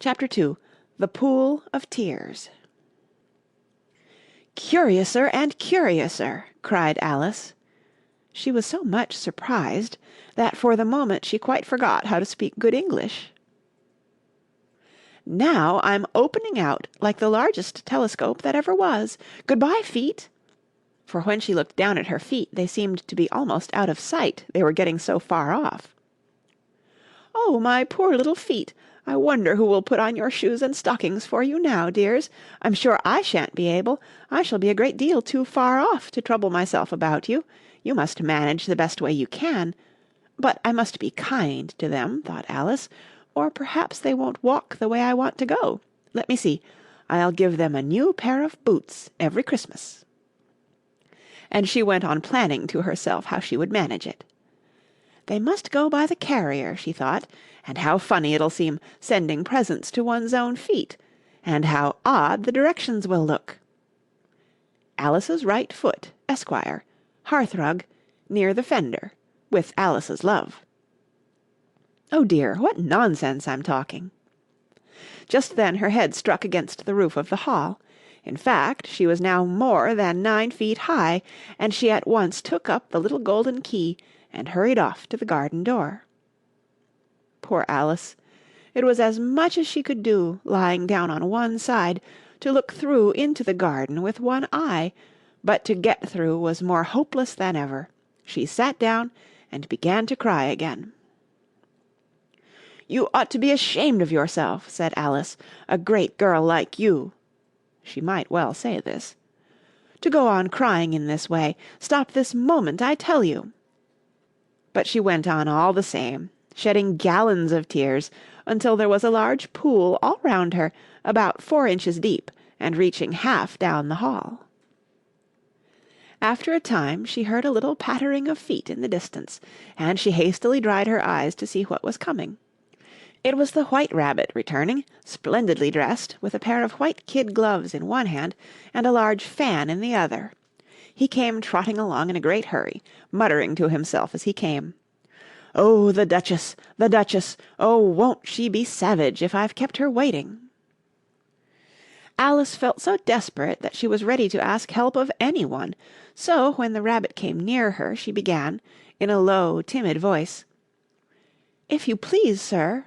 Chapter 2. The Pool of Tears. "Curiouser and curiouser!" cried Alice. She was so much surprised that for the moment she quite forgot how to speak good English. "Now I'm opening out like the largest telescope that ever was. Good-bye, feet!" For when she looked down at her feet, they seemed to be almost out of sight, they were getting so far off. "Oh, my poor little feet! I wonder who will put on your shoes and stockings for you now, dears? I'm sure I shan't be able. I shall be a great deal too far off to trouble myself about you. You must manage the best way you can. But I must be kind to them," thought Alice, "or perhaps they won't walk the way I want to go. Let me see. I'll give them a new pair of boots every Christmas." And she went on planning to herself how she would manage it. "They must go by the carrier," she thought, "and how funny it'll seem sending presents to one's own feet, and how odd the directions will look. Alice's right foot, Esquire, hearthrug, near the fender, with Alice's love. Oh dear, what nonsense I'm talking!" Just then her head struck against the roof of the hall. In fact, she was now more than 9 feet high, and she at once took up the little golden key and hurried off to the garden door. Poor Alice! It was as much as she could do, lying down on one side, to look through into the garden with one eye, but to get through was more hopeless than ever. She sat down and began to cry again. "You ought to be ashamed of yourself," said Alice, "a great girl like you." She might well say this. "To go on crying in this way. Stop this moment, I tell you." But she went on all the same, shedding gallons of tears, until there was a large pool all round her, about 4 inches deep, and reaching half down the hall. After a time she heard a little pattering of feet in the distance, and she hastily dried her eyes to see what was coming. It was the White Rabbit returning, splendidly dressed, with a pair of white kid gloves in one hand and a large fan in the other. He came trotting along in a great hurry, muttering to himself as he came, "Oh, the Duchess, the Duchess! Oh, won't she be savage if I've kept her waiting!" Alice felt so desperate that she was ready to ask help of any one, so when the rabbit came near her, she began, in a low, timid voice, "If you please, sir."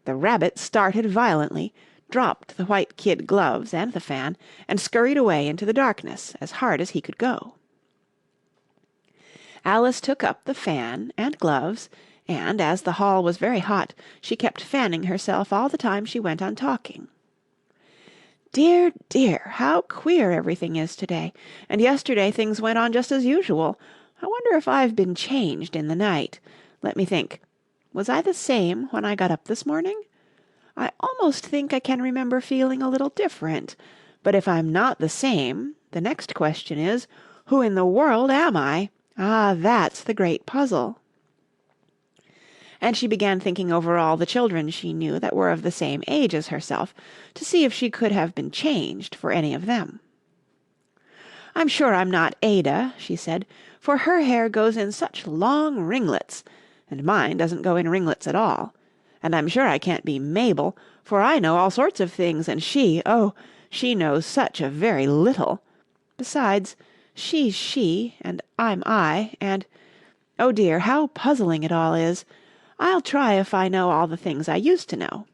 The rabbit started violently, dropped the white kid gloves and the fan, and scurried away into the darkness as hard as he could go. Alice took up the fan and gloves, and, as the hall was very hot, she kept fanning herself all the time she went on talking. "Dear, dear, how queer everything is today, and yesterday things went on just as usual. I wonder if I've been changed in the night. Let me think. Was I the same when I got up this morning? I almost think I can remember feeling a little different, but if I'm not the same, the next question is, who in the world am I? Ah, that's the great puzzle." And she began thinking over all the children she knew that were of the same age as herself, to see if she could have been changed for any of them. "I'm sure I'm not Ada," she said, "for her hair goes in such long ringlets, and mine doesn't go in ringlets at all. And I'm sure I can't be Mabel, for I know all sorts of things, and she knows such a very little. Besides, she's she, and I'm I, and, oh dear, how puzzling it all is. I'll try if I know all the things I used to know.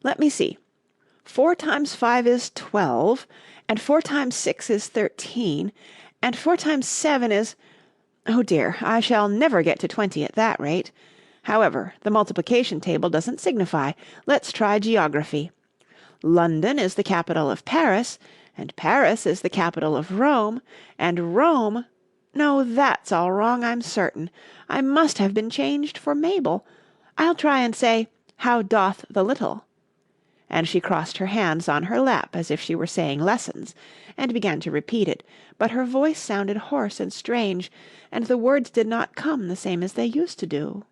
Let me see. 4 times 5 is 12, and 4 times 6 is 13, and 4 times 7 is... Oh dear, I shall never get to 20 at that rate. However, the multiplication table doesn't signify. Let's try geography. London is the capital of Paris, and Paris is the capital of Rome, and Rome... No, that's all wrong, I'm certain. I must have been changed for Mabel. I'll try and say, how doth the little? And she crossed her hands on her lap as if she were saying lessons, and began to repeat it, but her voice sounded hoarse and strange, and the words did not come the same as they used to do.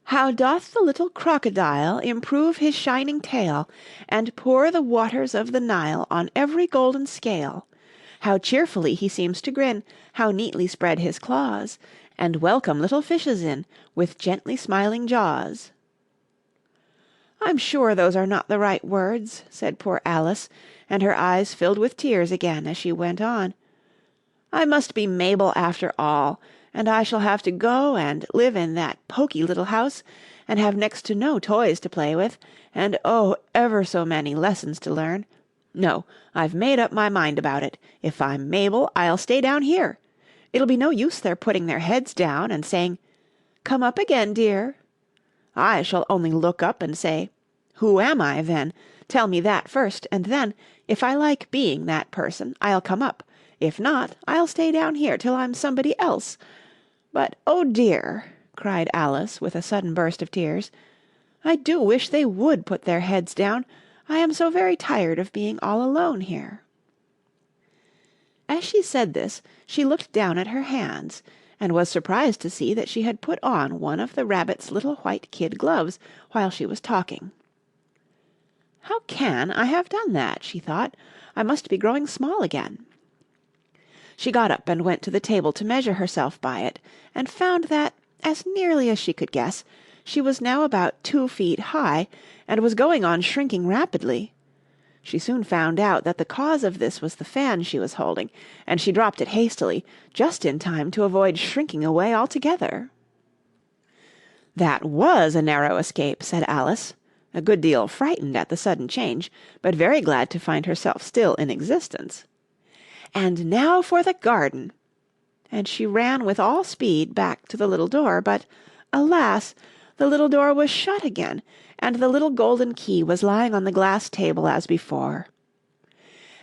How doth the little crocodile improve his shining tail, and pour the waters of the Nile on every golden scale? How cheerfully he seems to grin, how neatly spread his claws, and welcome little fishes in, with gently smiling jaws. "I'm sure those are not the right words," said poor Alice, and her eyes filled with tears again as she went on. "I must be Mabel after all, and I shall have to go and live in that poky little house, and have next to no toys to play with, and oh, ever so many lessons to learn. No, I've made up my mind about it. If I'm Mabel, I'll stay down here. It'll be no use their putting their heads down and saying, 'Come up again, dear.' I shall only look up and say, 'Who am I, then? Tell me that first, and then, if I like being that person, I'll come up. If not, I'll stay down here till I'm somebody else. But, oh dear," cried Alice with a sudden burst of tears, "I do wish they would put their heads down. I am so very tired of being all alone here." As she said this, she looked down at her hands, and was surprised to see that she had put on one of the rabbit's little white kid gloves while she was talking. "How can I have done that?" she thought. "I must be growing small again." She got up and went to the table to measure herself by it, and found that, as nearly as she could guess, she was now about 2 feet high, and was going on shrinking rapidly. She soon found out that the cause of this was the fan she was holding, and she dropped it hastily, just in time to avoid shrinking away altogether. "That was a narrow escape," said Alice, a good deal frightened at the sudden change, but very glad to find herself still in existence. "And now for the garden!" And she ran with all speed back to the little door, but, alas! the little door was shut again, and the little golden key was lying on the glass table as before.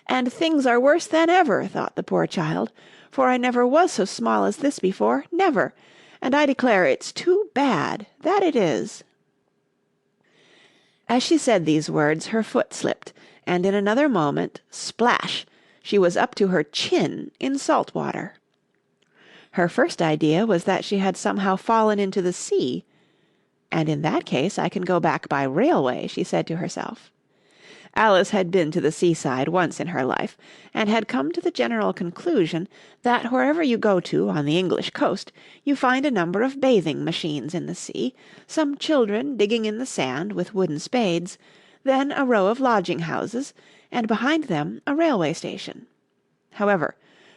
"And things are worse than ever," thought the poor child, "for I never was so small as this before, never, and I declare it's too bad, that it is." As she said these words, her foot slipped, and in another moment, splash! She was up to her chin in salt water. Her first idea was that she had somehow fallen into the sea. "And in that case I can go back by railway," she said to herself. Alice had been to the seaside once in her life, and had come to the general conclusion that wherever you go to on the English coast, you find a number of bathing machines in the sea, some children digging in the sand with wooden spades, then a row of lodging-houses, and behind them a railway station. However,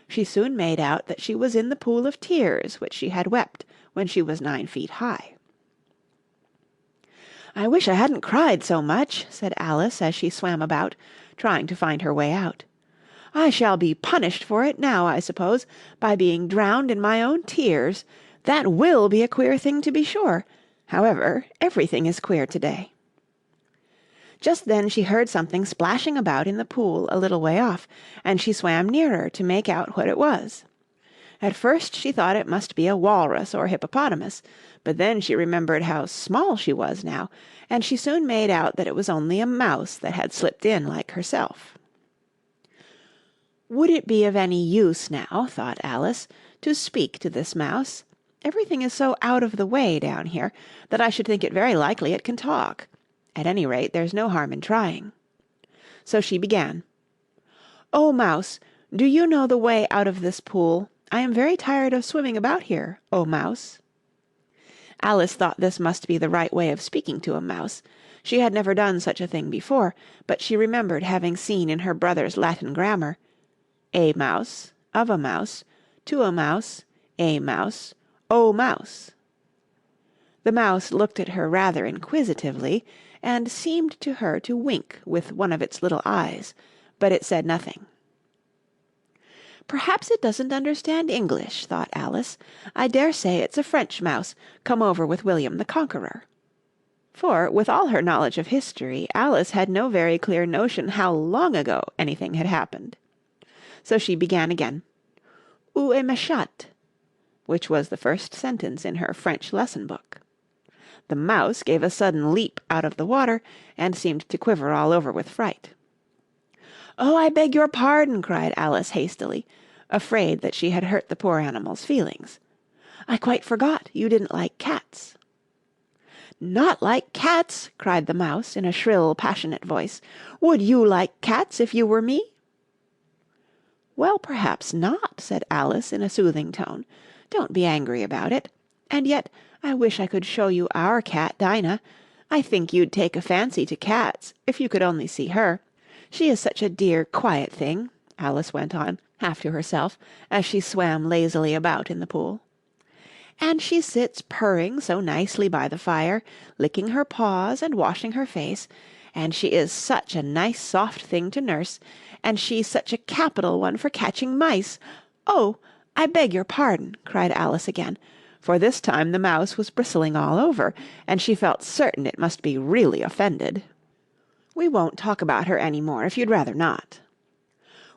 she soon made out that she was in the pool of tears which she had wept when she was 9 feet high. "I wish I hadn't cried so much," said Alice as she swam about, trying to find her way out. "I shall be punished for it now, I suppose, by being drowned in my own tears. That will be a queer thing, to be sure. However, everything is queer to-day." Just then she heard something splashing about in the pool a little way off, and she swam nearer to make out what it was. At first she thought it must be a walrus or hippopotamus, but then she remembered how small she was now, and she soon made out that it was only a mouse that had slipped in like herself. "Would it be of any use now," thought Alice, "to speak to this mouse? Everything is so out of the way down here that I should think it very likely it can talk. At any rate, there's no harm in trying." So she began. "Oh, Mouse, do you know the way out of this pool? I am very tired of swimming about here, oh, Mouse." Alice thought this must be the right way of speaking to a mouse. She had never done such a thing before, but she remembered having seen in her brother's Latin grammar, "A mouse, of a mouse, to a mouse, a mouse, o mouse." The mouse looked at her rather inquisitively, and seemed to her to wink with one of its little eyes, but it said nothing. "Perhaps it doesn't understand English," thought Alice. "I dare say it's a French mouse, come over with William the Conqueror." For, with all her knowledge of history, Alice had no very clear notion how long ago anything had happened. So she began again, "Où est ma chatte?" which was the first sentence in her French lesson book. The mouse gave a sudden leap out of the water, and seemed to quiver all over with fright. "Oh, I beg your pardon," cried Alice hastily, afraid that she had hurt the poor animal's feelings. "I quite forgot you didn't like cats." "Not like cats!" cried the mouse in a shrill, passionate voice. "Would you like cats if you were me?" "Well, perhaps not," said Alice in a soothing tone. "Don't be angry about it. And yet I wish I could show you our cat, Dinah. I think you'd take a fancy to cats, if you could only see her. She is such a dear, quiet thing," Alice went on, half to herself, as she swam lazily about in the pool. "And she sits purring so nicely by the fire, licking her paws and washing her face, and she is such a nice soft thing to nurse, and she's such a capital one for catching mice. Oh, I beg your pardon," cried Alice again, for this time the mouse was bristling all over, and she felt certain it must be really offended. "We won't talk about her any more, if you'd rather not."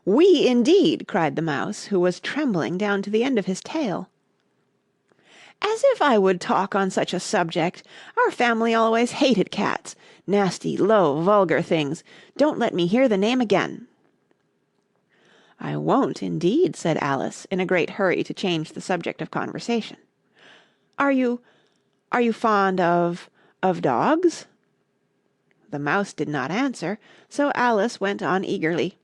"We, indeed!" cried the mouse, who was trembling down to the end of his tail. "As if I would talk on such a subject! Our family always hated cats. Nasty, low, vulgar things. Don't let me hear the name again." "I won't, indeed," said Alice, in a great hurry to change the subject of conversation. Are you fond of dogs?" The mouse did not answer, so Alice went on eagerly.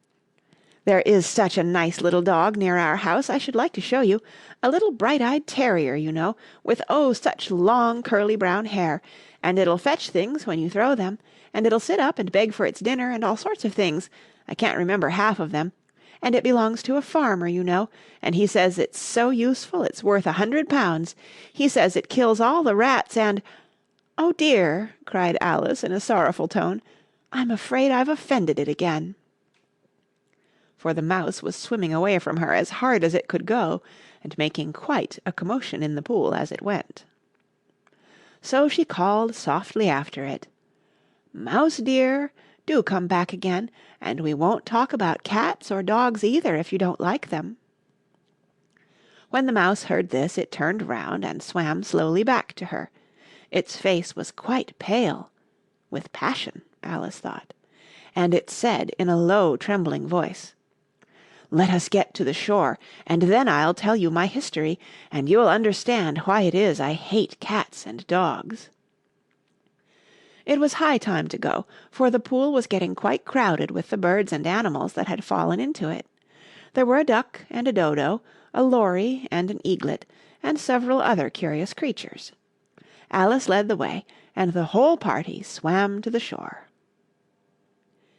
"There is such a nice little dog near our house I should like to show you. A little bright-eyed terrier, you know, with oh, such long curly brown hair, and it'll fetch things when you throw them, and it'll sit up and beg for its dinner and all sorts of things. I can't remember half of them. And it belongs to a farmer, you know, and he says it's so useful it's worth 100 pounds. He says it kills all the rats and—" "Oh dear," cried Alice in a sorrowful tone, "I'm afraid I've offended it again." For the mouse was swimming away from her as hard as it could go, and making quite a commotion in the pool as it went. So she called softly after it, "Mouse dear, do come back again, and we won't talk about cats or dogs either, if you don't like them." When the mouse heard this, it turned round and swam slowly back to her. Its face was quite pale, with passion, Alice thought, and it said in a low, trembling voice, "Let us get to the shore, and then I'll tell you my history, and you'll understand why it is I hate cats and dogs." It was high time to go, for the pool was getting quite crowded with the birds and animals that had fallen into it. There were a duck and a dodo, a lory and an eaglet, and several other curious creatures. Alice led the way, and the whole party swam to the shore.